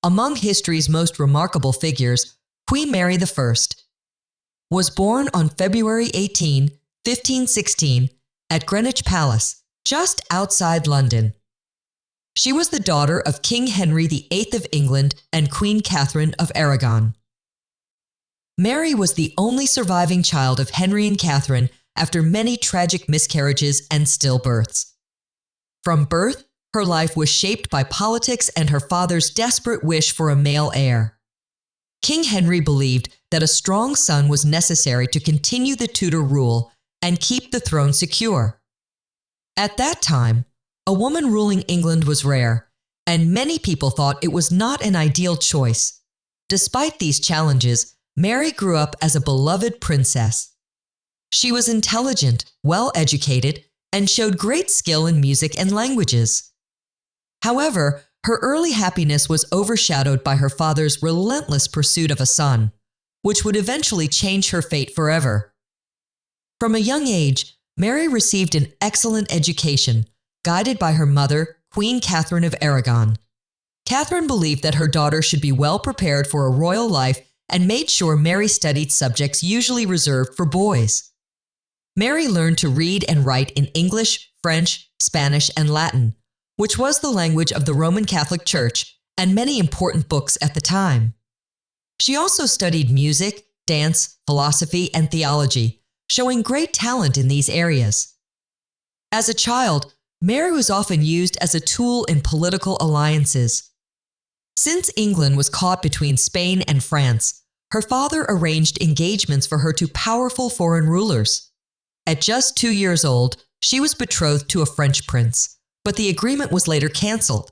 Among history's most remarkable figures, Queen Mary I was born on February 18, 1516, at Greenwich Palace, just outside London. She was the daughter of King Henry VIII of England and Queen Catherine of Aragon. Mary was the only surviving child of Henry and Catherine after many tragic miscarriages and stillbirths. From birth, her life was shaped by politics and her father's desperate wish for a male heir. King Henry believed that a strong son was necessary to continue the Tudor rule and keep the throne secure. At that time, a woman ruling England was rare, and many people thought it was not an ideal choice. Despite these challenges, Mary grew up as a beloved princess. She was intelligent, well-educated, and showed great skill in music and languages. However, her early happiness was overshadowed by her father's relentless pursuit of a son, which would eventually change her fate forever. From a young age, Mary received an excellent education, guided by her mother, Queen Catherine of Aragon. Catherine believed that her daughter should be well prepared for a royal life and made sure Mary studied subjects usually reserved for boys. Mary learned to read and write in English, French, Spanish, and Latin, which was the language of the Roman Catholic Church and many important books at the time. She also studied music, dance, philosophy, and theology, showing great talent in these areas. As a child, Mary was often used as a tool in political alliances. Since England was caught between Spain and France, her father arranged engagements for her to powerful foreign rulers. At just 2 years old, she was betrothed to a French prince, but the agreement was later cancelled.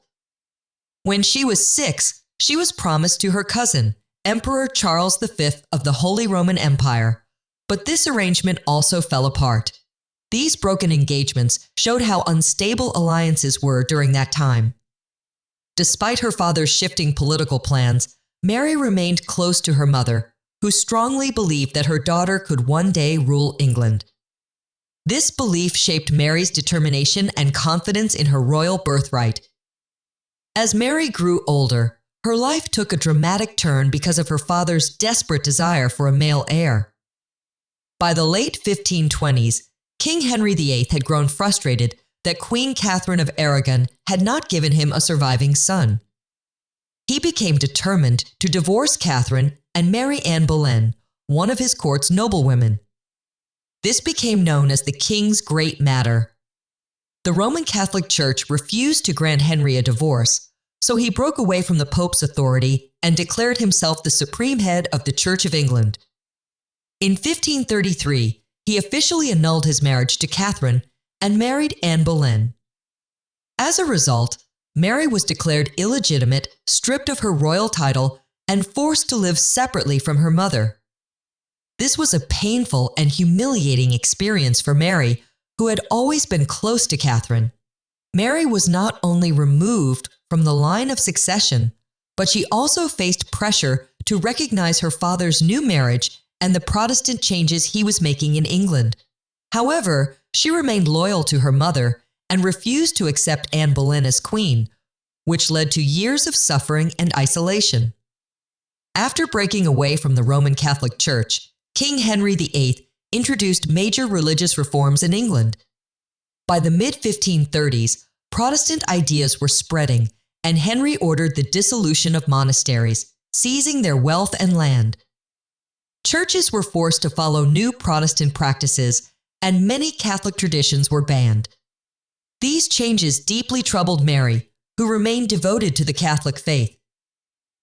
When she was 6, she was promised to her cousin, Emperor Charles V of the Holy Roman Empire, but this arrangement also fell apart. These broken engagements showed how unstable alliances were during that time. Despite her father's shifting political plans, Mary remained close to her mother, who strongly believed that her daughter could one day rule England. This belief shaped Mary's determination and confidence in her royal birthright. As Mary grew older, her life took a dramatic turn because of her father's desperate desire for a male heir. By the late 1520s, King Henry VIII had grown frustrated that Queen Catherine of Aragon had not given him a surviving son. He became determined to divorce Catherine and marry Anne Boleyn, one of his court's noblewomen. This became known as the King's Great Matter. The Roman Catholic Church refused to grant Henry a divorce, so he broke away from the Pope's authority and declared himself the supreme head of the Church of England. In 1533, he officially annulled his marriage to Catherine and married Anne Boleyn. As a result, Mary was declared illegitimate, stripped of her royal title, and forced to live separately from her mother. This was a painful and humiliating experience for Mary, who had always been close to Catherine. Mary was not only removed from the line of succession, but she also faced pressure to recognize her father's new marriage and the Protestant changes he was making in England. However, she remained loyal to her mother and refused to accept Anne Boleyn as queen, which led to years of suffering and isolation. After breaking away from the Roman Catholic Church, King Henry VIII introduced major religious reforms in England. By the mid-1530s, Protestant ideas were spreading, and Henry ordered the dissolution of monasteries, seizing their wealth and land. Churches were forced to follow new Protestant practices, and many Catholic traditions were banned. These changes deeply troubled Mary, who remained devoted to the Catholic faith.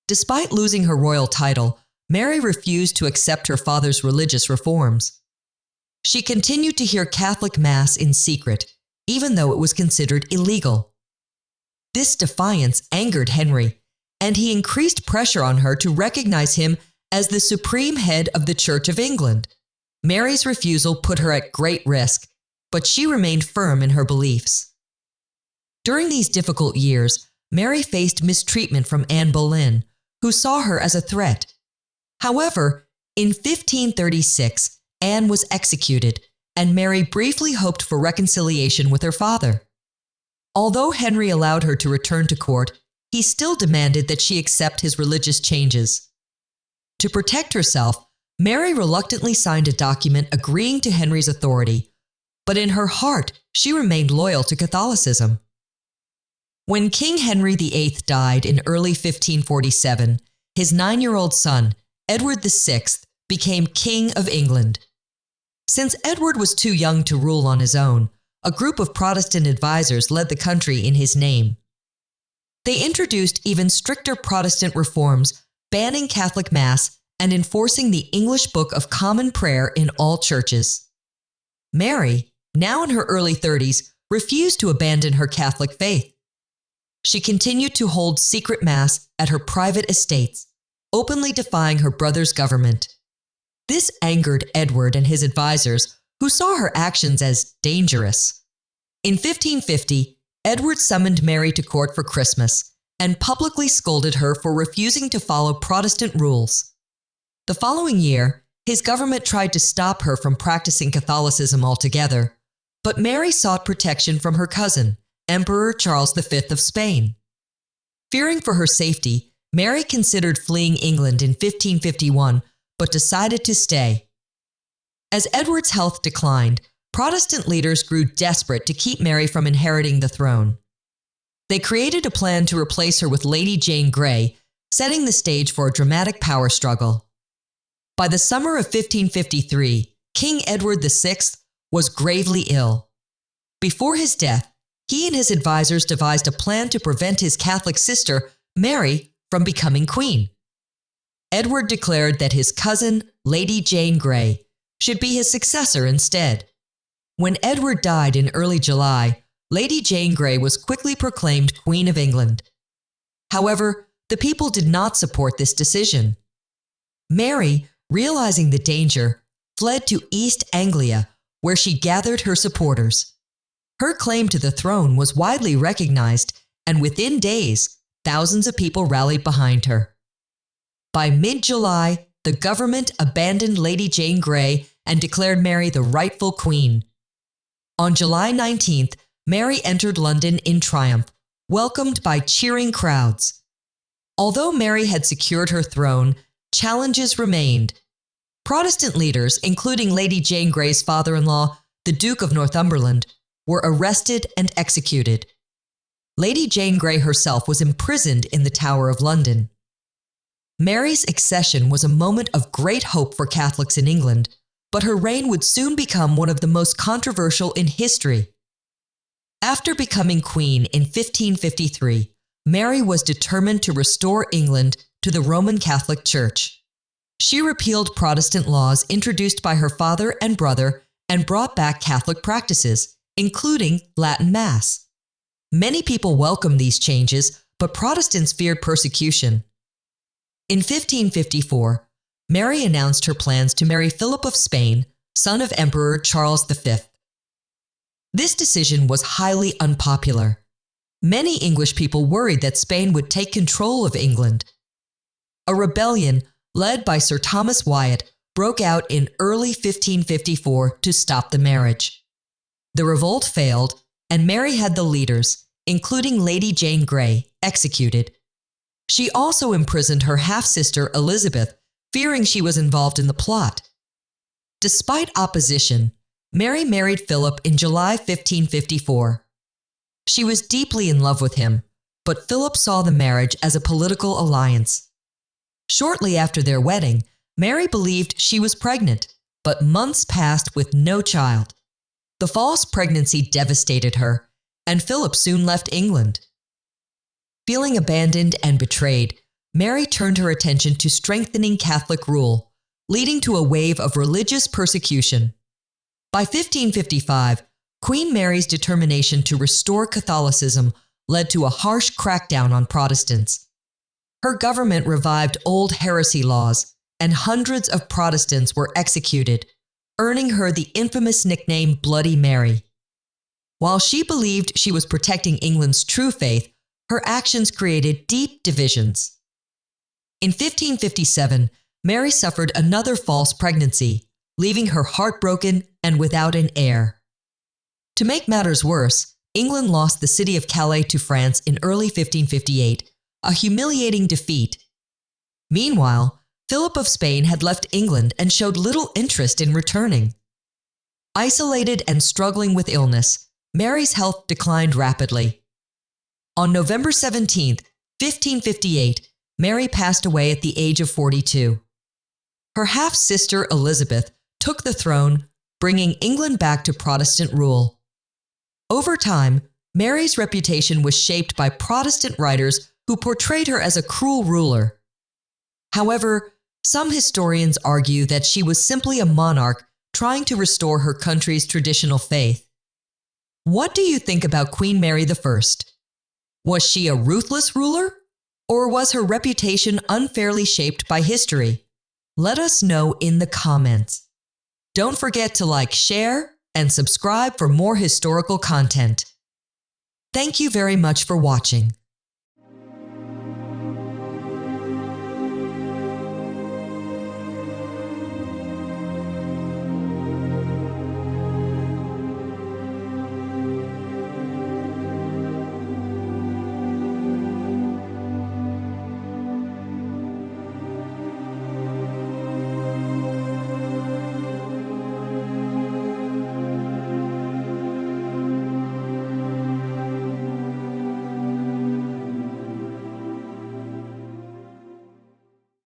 Despite losing her royal title, Mary refused to accept her father's religious reforms. She continued to hear Catholic Mass in secret, even though it was considered illegal. This defiance angered Henry, and he increased pressure on her to recognize him as the supreme head of the Church of England. Mary's refusal put her at great risk, but she remained firm in her beliefs. During these difficult years, Mary faced mistreatment from Anne Boleyn, who saw her as a threat. However, in 1536, Anne was executed, and Mary briefly hoped for reconciliation with her father. Although Henry allowed her to return to court, he still demanded that she accept his religious changes. To protect herself, Mary reluctantly signed a document agreeing to Henry's authority, but in her heart, she remained loyal to Catholicism. When King Henry VIII died in early 1547, his 9-year-old son, Edward VI, became King of England. Since Edward was too young to rule on his own, a group of Protestant advisors led the country in his name. They introduced even stricter Protestant reforms, banning Catholic Mass and enforcing the English Book of Common Prayer in all churches. Mary, now in her early 30s, refused to abandon her Catholic faith. She continued to hold secret Mass at her private estates, openly defying her brother's government. This angered Edward and his advisors, who saw her actions as dangerous. In 1550, Edward summoned Mary to court for Christmas and publicly scolded her for refusing to follow Protestant rules. The following year, his government tried to stop her from practicing Catholicism altogether, but Mary sought protection from her cousin, Emperor Charles V of Spain. Fearing for her safety, Mary considered fleeing England in 1551, but decided to stay. As Edward's health declined, Protestant leaders grew desperate to keep Mary from inheriting the throne. They created a plan to replace her with Lady Jane Grey, setting the stage for a dramatic power struggle. By the summer of 1553, King Edward VI was gravely ill. Before his death, he and his advisors devised a plan to prevent his Catholic sister, Mary, from becoming queen. Edward declared that his cousin, Lady Jane Grey, should be his successor instead. When Edward died in early July, Lady Jane Grey was quickly proclaimed Queen of England. However, the people did not support this decision. Mary, realizing the danger, fled to East Anglia, where she gathered her supporters. Her claim to the throne was widely recognized, and within days, thousands of people rallied behind her. By mid-July, the government abandoned Lady Jane Grey and declared Mary the rightful queen. On July 19th, Mary entered London in triumph, welcomed by cheering crowds. Although Mary had secured her throne, challenges remained. Protestant leaders, including Lady Jane Grey's father-in-law, the Duke of Northumberland, were arrested and executed. Lady Jane Grey herself was imprisoned in the Tower of London. Mary's accession was a moment of great hope for Catholics in England, but her reign would soon become one of the most controversial in history. After becoming queen in 1553, Mary was determined to restore England to the Roman Catholic Church. She repealed Protestant laws introduced by her father and brother and brought back Catholic practices, including Latin Mass. Many people welcomed these changes, but Protestants feared persecution. In 1554, Mary announced her plans to marry Philip of Spain, son of Emperor Charles V. This decision was highly unpopular. Many English people worried that Spain would take control of England. A rebellion, led by Sir Thomas Wyatt, broke out in early 1554 to stop the marriage. The revolt failed, and Mary had the leaders, including Lady Jane Grey, executed. She also imprisoned her half-sister Elizabeth, fearing she was involved in the plot. Despite opposition, Mary married Philip in July 1554. She was deeply in love with him, but Philip saw the marriage as a political alliance. Shortly after their wedding, Mary believed she was pregnant, but months passed with no child. The false pregnancy devastated her, and Philip soon left England. Feeling abandoned and betrayed, Mary turned her attention to strengthening Catholic rule, leading to a wave of religious persecution. By 1555, Queen Mary's determination to restore Catholicism led to a harsh crackdown on Protestants. Her government revived old heresy laws, and hundreds of Protestants were executed, earning her the infamous nickname Bloody Mary. While she believed she was protecting England's true faith, her actions created deep divisions. In 1557, Mary suffered another false pregnancy, leaving her heartbroken and without an heir. To make matters worse, England lost the city of Calais to France in early 1558, a humiliating defeat. Meanwhile, Philip of Spain had left England and showed little interest in returning. Isolated and struggling with illness, Mary's health declined rapidly. On November 17, 1558, Mary passed away at the age of 42. Her half-sister Elizabeth took the throne, bringing England back to Protestant rule. Over time, Mary's reputation was shaped by Protestant writers who portrayed her as a cruel ruler. However, some historians argue that she was simply a monarch trying to restore her country's traditional faith. What do you think about Queen Mary I? Was she a ruthless ruler, or was her reputation unfairly shaped by history? Let us know in the comments. Don't forget to like, share, and subscribe for more historical content. Thank you very much for watching.